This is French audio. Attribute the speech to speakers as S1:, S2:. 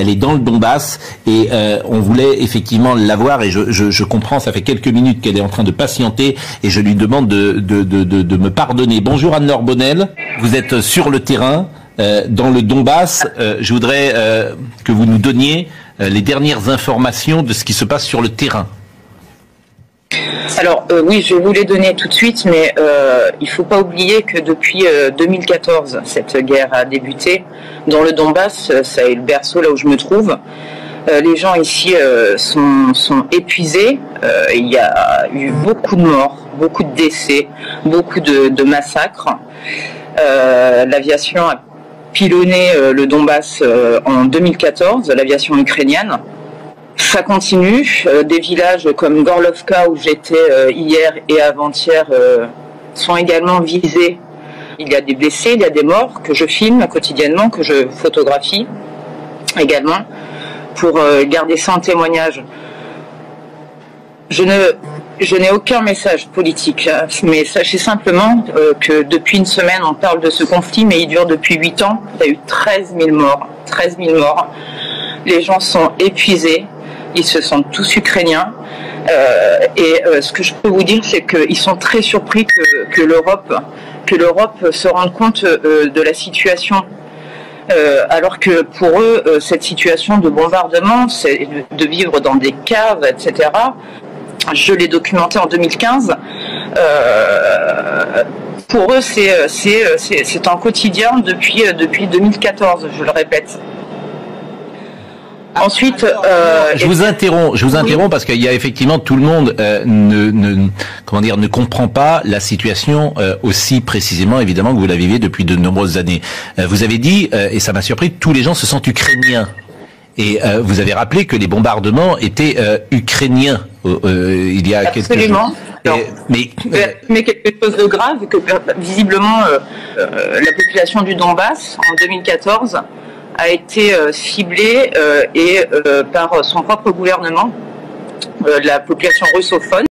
S1: elle est dans le Donbass et on voulait effectivement l'avoir et je comprends, ça fait quelques minutes qu'elle est en train de patienter et je lui demande de me pardonner. Bonjour Anne-Laure Bonnel, vous êtes sur le terrain dans le Donbass. Je voudrais que vous nous donniez les dernières informations de ce qui se passe sur le terrain.
S2: Alors oui, je vais vous les donner tout de suite, mais il ne faut pas oublier que depuis 2014, cette guerre a débuté. Dans le Donbass, ça est le berceau là où je me trouve. Les gens ici sont épuisés. Il y a eu beaucoup de morts, beaucoup de décès, beaucoup de massacres. L'aviation a pilonné le Donbass en 2014, l'aviation ukrainienne. Ça continue. Des villages comme Gorlovka, où j'étais hier et avant-hier, sont également visés. Il y a des blessés, il y a des morts que je filme quotidiennement, que je photographie également, pour garder ça en témoignage. Je n'ai aucun message politique, mais sachez simplement que depuis une semaine, on parle de ce conflit, mais il dure depuis 8 ans. Il y a eu 13 000 morts. 13 000 morts. Les gens sont épuisés. Ils se sentent tous ukrainiens. Ce que je peux vous dire, c'est qu'ils sont très surpris que l'Europe se rende compte de la situation. Alors que pour eux, cette situation de bombardement, c'est de vivre dans des caves, etc. Je l'ai documenté en 2015. Pour eux, c'est un quotidien depuis 2014, je le répète. Ensuite,
S1: je vous interromps parce qu'il y a effectivement tout le monde ne comprend pas la situation aussi précisément évidemment que vous la vivez depuis de nombreuses années. Vous avez dit et ça m'a surpris, tous les gens se sentent ukrainiens. Et vous avez rappelé que les bombardements étaient ukrainiens il y a
S2: absolument.
S1: quelques jours.
S2: Mais quelque chose de grave, que visiblement la population du Donbass en 2014 a été ciblée par son propre gouvernement, la population russophone.